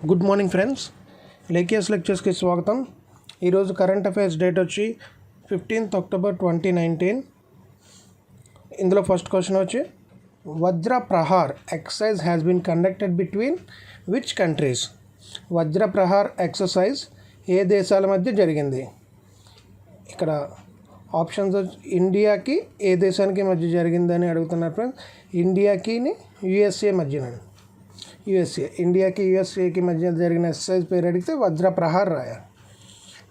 Good morning friends, లేఖియాస్ లెక్చర్స్కి స్వాగతం. ఈరోజు current affairs date వచ్చి 15th October 2019. ఇందులో ఫస్ట్ క్వశ్చన్ వచ్చి Vajra Prahar exercise has been conducted between which countries? Vajra Prahar exercise ఏ దేశాల మధ్య జరిగింది? ఇక్కడ ఆప్షన్స్ వచ్చి ఇండియాకి ఏ దేశానికి మధ్య జరిగిందని అడుగుతున్నారు ఫ్రెండ్స్. ఇండియాకి యుఎస్ఏ మధ్యనండి. ఇండియాకి యుఎస్ఏకి మధ్య జరిగిన ఎక్సర్సైజ్ పేరు అడిగితే వజ్ర ప్రహార్ రాయాలి.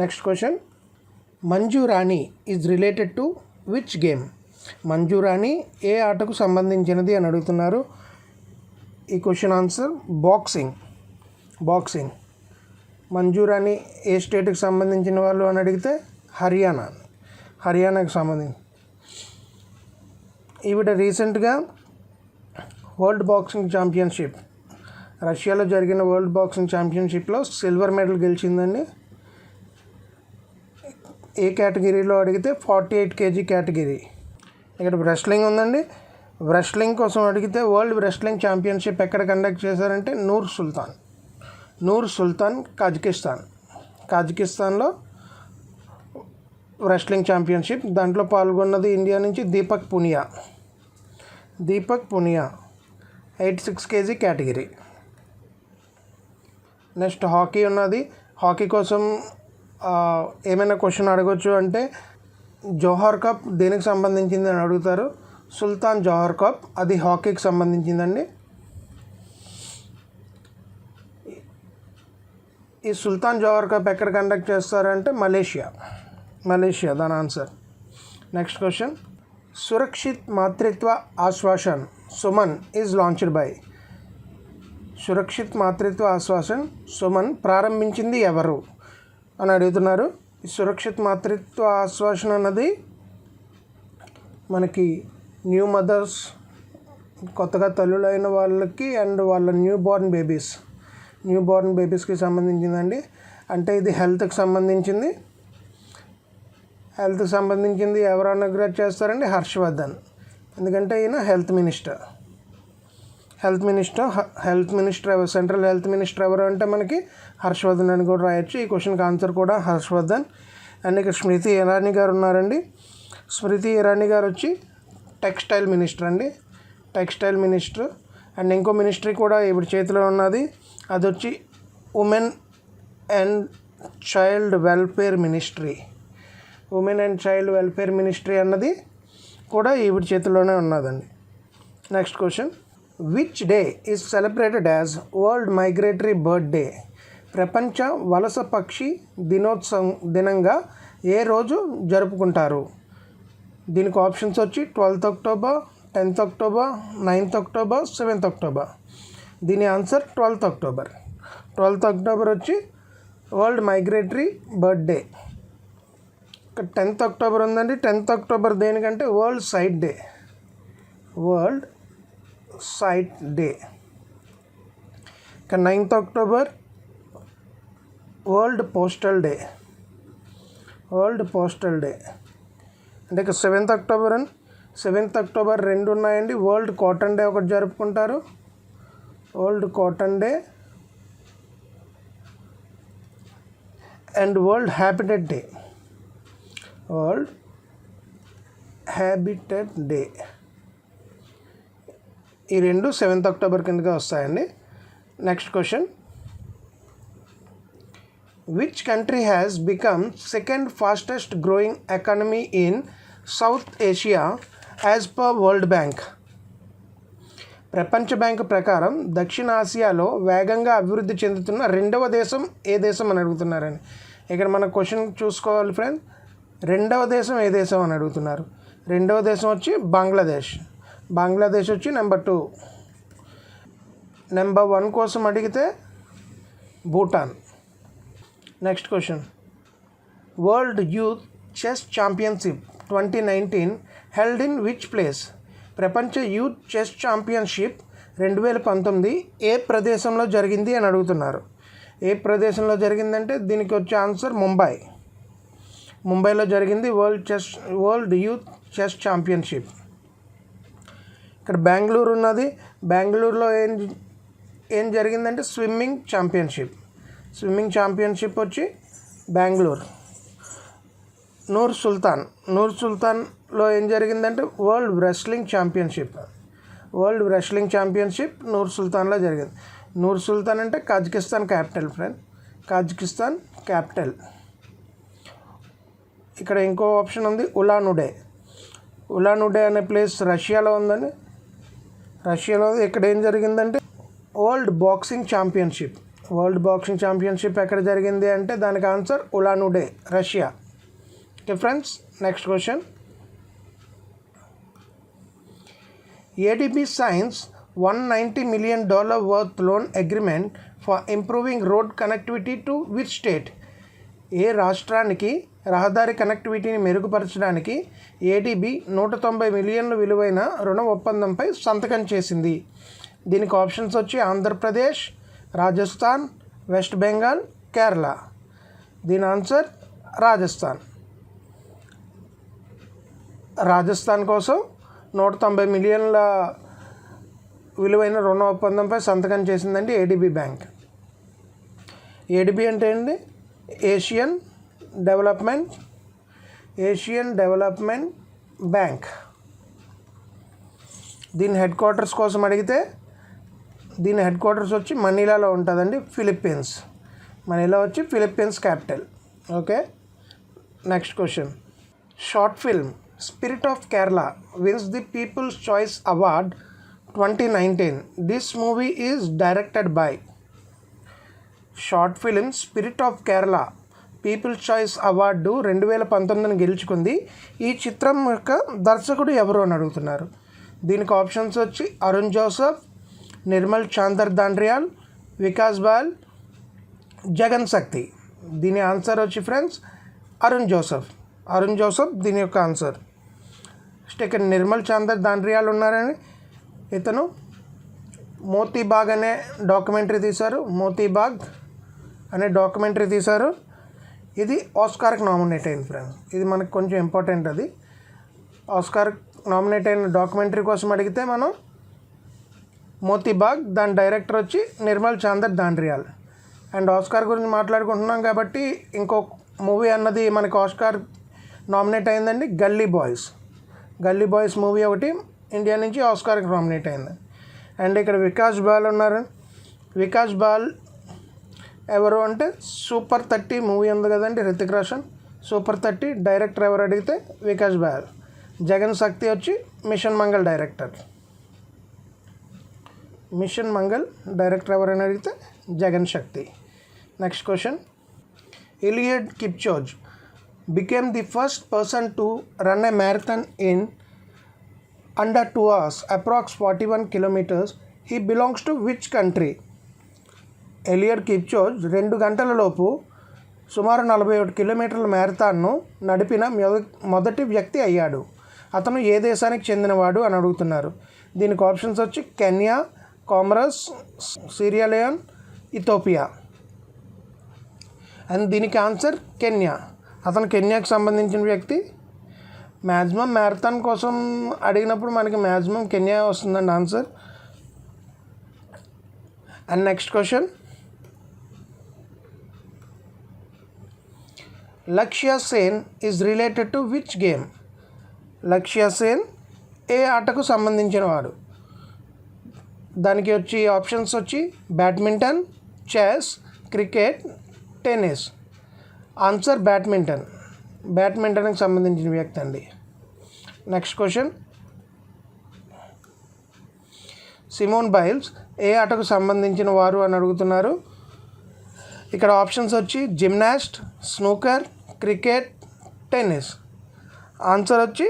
Next question, Manju Rani is related to which game? Manju Rani ఏ ఆటకు సంబంధించినది అని అడుగుతున్నారు. ఈ question answer boxing. Manju Rani ఏ స్టేట్కి సంబంధించిన వాళ్ళు అని అడిగితే హర్యానాకి సంబంధించి. ఈవిడ రీసెంట్గా వరల్డ్ బాక్సింగ్ ఛాంపియన్షిప్, రష్యాలో జరిగిన వరల్డ్ బాక్సింగ్ ఛాంపియన్షిప్లో సిల్వర్ మెడల్ గెలిచిందండి. ఏ కేటగిరీలో అడిగితే 48 kg కేటగిరీ. ఇక్కడ రెస్లింగ్ ఉందండి. రెస్లింగ్ కోసం అడిగితే వరల్డ్ రెస్లింగ్ ఛాంపియన్షిప్ ఎక్కడ కండక్ట్ చేశారంటే నూర్ సుల్తాన్ కాజకిస్తాన్లో రెస్లింగ్ ఛాంపియన్షిప్. దాంట్లో పాల్గొన్నది ఇండియా నుంచి Deepak Punia 86 kg category. Next hockey ఉన్నది. హాకీ కోసం ఏమైనా క్వశ్చన్ అడగొచ్చు అంటే జోహార్ కప్ దేనికి సంబంధించింది అని అడుగుతారు. సుల్తాన్ జోహార్ కప్ అది హాకీకి సంబంధించిందండి. ఈ సుల్తాన్ జోహార్ కప్ ఎక్కడ కండక్ట్ చేస్తారంటే మలేషియా దాని answer. Next question, Surakshit Matritva Aashwasan Suman is launched by? Surakshit Matritva Aashwasan Suman ప్రారంభించింది ఎవరు అని అడుగుతున్నారు. ఈ సురక్షిత్ మాతృత్వ ఆశ్వాసన్ అన్నది మనకి న్యూ మదర్స్, కొత్తగా తల్లులైన వాళ్ళకి అండ్ వాళ్ళ న్యూ బోర్న్ బేబీస్కి సంబంధించిందండి. అంటే ఇది హెల్త్కి సంబంధించింది ఎవరు అనాగ్రేట్ చేస్తారండి? హర్షవర్ధన్. ఎందుకంటే ఈయన హెల్త్ మినిస్టర్ ఎవరు, సెంట్రల్ హెల్త్ మినిస్టర్ ఎవరు అంటే మనకి హర్షవర్ధన్ అని కూడా రాయొచ్చు. ఈ క్వశ్చన్కి ఆన్సర్ కూడా హర్షవర్ధన్. అండ్ ఇక్కడ స్మృతి ఇరానీ గారు ఉన్నారండి. స్మృతి ఇరానీ గారు వచ్చి టెక్స్టైల్ మినిస్టర్. అండ్ ఇంకో మినిస్ట్రీ కూడా ఇప్పుడు చేతిలో ఉన్నది, అది వచ్చి women and child welfare ministry అన్నది కూడా ఈవిడ చేతిలోనే ఉన్నదండి. Next question, which day is celebrated as world migratory bird day? ప్రపంచ వలస పక్షి దినంగా ఏ రోజు జరుపుకుంటారు? దీనికి ఆప్షన్స్ వచ్చి 12th October, 10th October, 9th October, 7th October. దీని ఆన్సర్ 12th October వచ్చి వరల్డ్ మైగ్రేటరీ బర్డ్ డే. ఇక్కడ 10th October ఉందండి. 10th October దేనికంటే వరల్డ్ సైట్ డే. ఇక 9th October world postal day. అంటే ఇక 7th October రెండు ఉన్నాయండి. వరల్డ్ కాటన్ డే ఒకటి జరుపుకుంటారు, అండ్ వరల్డ్ హ్యాబిటెట్ డే. ఈ రెండు 7th October కిందగా వస్తాయండి. Next question, which country has become second fastest growing economy in south Asia as per world bank? ప్రపంచ బ్యాంకు ప్రకారం దక్షిణ ఆసియాలో వేగంగా అభివృద్ధి చెందుతున్న రెండవ దేశం ఏ దేశం అని అడుగుతున్నారని. ఇక్కడ మన క్వశ్చన్ చూసుకోవాలి ఫ్రెండ్స్. రెండవ దేశం ఏ దేశం అని అడుగుతున్నారు. రెండవ దేశం వచ్చి బంగ్లాదేశ్ వచ్చి నెంబర్ 2. నెంబర్ 1 కోసం అడిగితే Bhutan. Next question, world youth chess championship 2019 held in which place? ప్రపంచ యూత్ చెస్ ఛాంపియన్షిప్ 2019 ఏ ప్రదేశంలో జరిగింది అని అడుగుతున్నారు. ఏ ప్రదేశంలో జరిగిందంటే దీనికి వచ్చే ఆన్సర్ ముంబైలో జరిగింది వరల్డ్ యూత్ చెస్ ఛాంపియన్షిప్. ఇక్కడ బెంగళూరు ఉన్నది. బెంగళూరులో ఏం జరిగిందంటే స్విమ్మింగ్ ఛాంపియన్షిప్ వచ్చి బెంగళూరు. నూర్ సుల్తాన్లో ఏం జరిగిందంటే వరల్డ్ రెస్లింగ్ ఛాంపియన్షిప్ నూర్ సుల్తాన్లో జరిగింది. నూర్ సుల్తాన్ అంటే Kazakhstan capital friend, Kazakhstan capital. ఇక్కడ ఇంకో ఆప్షన్ ఉంది ఉలానుడే అనే ప్లేస్ రష్యాలో ఉందండి. ఇక్కడ ఏం జరిగిందంటే వరల్డ్ బాక్సింగ్ ఛాంపియన్షిప్ ఎక్కడ జరిగింది అంటే దానికి answer Ulan Ude, Russia. Okay friends, next question. ADB signs $190 million worth loan agreement for improving road connectivity to which state? ఏ రాష్ట్రానికి రహదారి కనెక్టివిటీని మెరుగుపరచడానికి ADB 190 మిలియన్ల విలువైన రుణ ఒప్పందంపై సంతకం చేసింది? దీనికి ఆప్షన్స్ వచ్చి ఆంధ్రప్రదేశ్, రాజస్థాన్, వెస్ట్ బెంగాల్, కేరళ. దీని ఆన్సర్ రాజస్థాన్ కోసం 190 మిలియన్ల విలువైన రుణ ఒప్పందంపై సంతకం చేసిందండి ADB బ్యాంక్. ADB అంటే ఏంటి? Asian development bank. దీని హెడ్ క్వార్టర్స్ కోసం అడిగితే దీని హెడ్ క్వార్టర్స్ వచ్చి మనీలాలో ఉంటుందండి, మనీలా వచ్చి Philippines capital. Okay, next question. Short film spirit of Kerala wins the People's Choice Award 2019. This movie is directed by. Short film spirit of Kerala people's choice award 2019 గెలుచుకుంది. ఈ చిత్రం యొక్క దర్శకుడు ఎవరు అని అడుగుతున్నారు. దీనికి ఆప్షన్స్ వచ్చి అరుణ్ జోసెఫ్, నిర్మల్ చాందర్ దాండ్రియాల్, వికాస్ బాల్, జగన్ శక్తి. దీని ఆన్సర్ వచ్చి ఫ్రెండ్స్ అరుణ్ జోసెఫ్ దీని యొక్క ఆన్సర్. ఇక్కడ నిర్మల్ చాందర్ దాండ్రియాల్ ఉన్నారని, ఇతను మోతీబాగ్ అనే డాక్యుమెంటరీ తీశారు. ఇది ఆస్కార్కి నామినేట్ అయింది ఫ్రెండ్స్. ఇది మనకు కొంచెం ఇంపార్టెంట్. అది ఆస్కార్ నామినేట్ అయిన డాక్యుమెంటరీ కోసం అడిగితే మనం మోతీబాగ్, దాని డైరెక్టర్ వచ్చి నిర్మల్ చాందర్ దాండ్రియాల్. అండ్ ఆస్కార్ గురించి మాట్లాడుకుంటున్నాం కాబట్టి ఇంకో మూవీ అన్నది మనకు ఆస్కార్ నామినేట్ అయిందండి, గల్లీ బాయ్స్ మూవీ ఒకటి ఇండియా నుంచి ఆస్కార్కి నామినేట్ అయింది. అండ్ ఇక్కడ వికాస్ బాల్ ఉన్నారు. వికాస్ బాల్ ఎవరు అంటే సూపర్ 30 మూవీ ఉంది కదండి, హృతిక్ రోషన్, సూపర్ 30 డైరెక్టర్ ఎవరు అడిగితే వికాస్ బాల్. జగన్ శక్తి వచ్చి మిషన్ మంగళ్ డైరెక్టర్ ఎవరైనా అడిగితే Jagan Shakti. Next question. Eliud Kipchoge became the first person to run a marathon in under 2 hours, approx 41 kilometers. He belongs to which country? ఎలియడ్ కిప్చోజ్ 2 గంటల లోపు సుమారు 41 కిలోమీటర్ల మ్యారథాన్ను నడిపిన మొదటి వ్యక్తి అయ్యాడు. అతను ఏ దేశానికి చెందినవాడు అని అడుగుతున్నారు. దీనికి ఆప్షన్స్ వచ్చి Kenya, Comoros, Sierra Leone, Ethiopia. And దీనికి ఆన్సర్ కెన్యా. అతను కెన్యాకి సంబంధించిన వ్యక్తి. మ్యాక్సిమం మ్యారథాన్ కోసం అడిగినప్పుడు మనకి మ్యాక్సిమం కెన్యా వస్తుందండి answer. And next question. Lakshya Sen is related to which game? Lakshya Sen ఏ ఆటకు సంబంధించిన వాడు? దానికి వచ్చి ఆప్షన్స్ వచ్చి badminton, chess, cricket, tennis. Answer బ్యాడ్మింటన్కి సంబంధించిన వ్యక్తి అండి. Next question. సిమోన్ బైల్స్ ఏ ఆటకు సంబంధించిన వారు అని అడుగుతున్నారు. ఇక్కడ ఆప్షన్స్ వచ్చి gymnast, snooker, cricket, tennis. Answer వచ్చి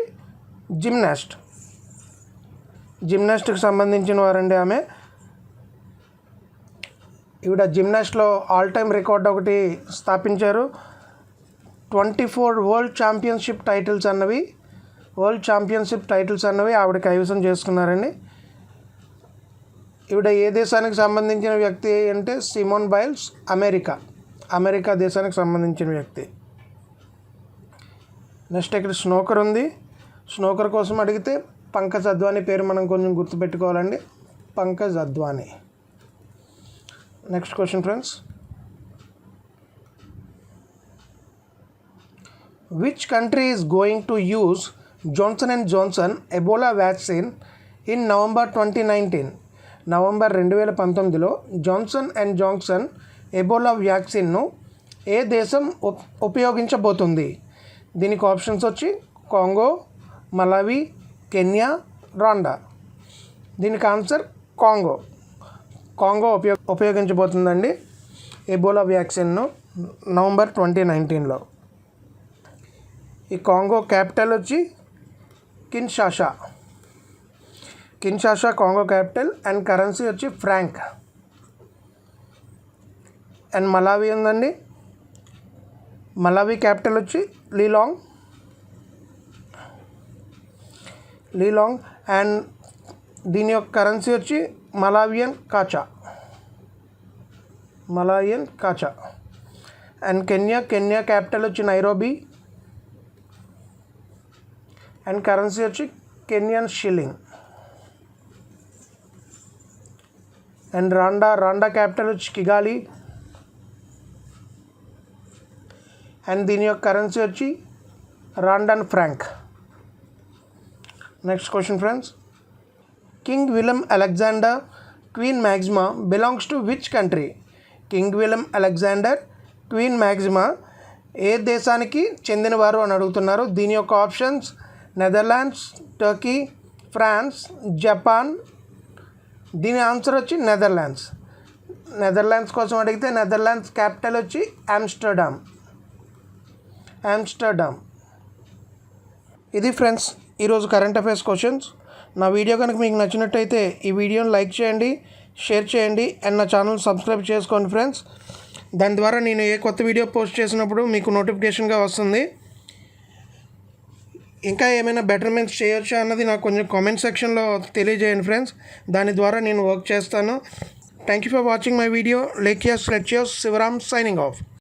జిమ్నాస్ట్కి సంబంధించిన వారండి ఆమె. ఈవిడ జిమ్నాస్ట్లో ఆల్ టైమ్ రికార్డ్ ఒకటి స్థాపించారు. 24 వరల్డ్ ఛాంపియన్షిప్ టైటిల్స్ అన్నవి ఆవిడ కైవసం చేసుకున్నారండి. ఈవిడ ఏ దేశానికి సంబంధించిన వ్యక్తి అంటే సిమోన్ బైల్స్ అమెరికా దేశానికి సంబంధించిన వ్యక్తి. నెక్స్ట్ ఇక్కడ స్నూకర్ ఉంది. స్నూకర్ కోసం అడిగితే పంకజ్ అద్వానీ పేరు మనం కొంచెం గుర్తుపెట్టుకోవాలండి. Pankaj Advani. Next question friends, which country is going to use Johnson and Johnson Ebola vaccine in November 2019? November 2019లో జాన్సన్ అండ్ జాన్సన్ ఎబోలా వ్యాక్సిన్ను ఏ దేశం ఉపయోగించబోతుంది? దీనికి ఆప్షన్స్ వచ్చి కాంగో, మలావి, కెన్యా, రవాండా. దీనికి ఆన్సర్ కాంగో. కాంగో ఉపయోగించబోతుందండి ఎబోలా వ్యాక్సిన్ను నవంబర్ 2019లో. ఈ కాంగో క్యాపిటల్ వచ్చి Kinshasa Congo capital. And currency వచ్చి ఫ్రాంక్. అండ్ మలావి ఉందండి, మలావి క్యాపిటల్ వచ్చి లీలాంగ్. అండ్ దీని యొక్క కరెన్సీ వచ్చి Malawian kwacha. And Kenya capital వచ్చి నైరోబీ. అండ్ కరెన్సీ వచ్చి Kenyan shilling. And Rwanda capital వచ్చి కిగాలి. అండ్ దీని యొక్క కరెన్సీ వచ్చి Rwandan franc. Next question friends, King William Alexander Queen Maxima belongs to which country? King William Alexander Queen Maxima ఏ దేశానికి చెందినవారు అని అడుగుతున్నారు. దీని యొక్క options Netherlands, Turkey, France, Japan. దీని ఆన్సర్ వచ్చి నెదర్లాండ్స్ కోసం అడిగితే నెదర్లాండ్స్ క్యాపిటల్ వచ్చి ఆమ్స్టర్డామ్. ఇది ఫ్రెండ్స్ ఈరోజు కరెంట్ అఫైర్స్ క్వశ్చన్స్. నా వీడియో కనుక మీకు నచ్చినట్టయితే ఈ వీడియోని లైక్ చేయండి, షేర్ చేయండి, అండ్ నా ఛానల్ సబ్స్క్రైబ్ చేసుకోండి ఫ్రెండ్స్. దాని ద్వారా నేను ఏ కొత్త వీడియో పోస్ట్ చేసినప్పుడు మీకు నోటిఫికేషన్గా వస్తుంది. ఇంకా ఏమైనా బెటర్మెంట్స్ చేయొచ్చా అన్నది నాకు కొంచెం కామెంట్ సెక్షన్లో తెలియజేయండి ఫ్రెండ్స్. దాని ద్వారా నేను వర్క్ చేస్తాను. Thank you for watching my video. Lekhya Sivaram signing off.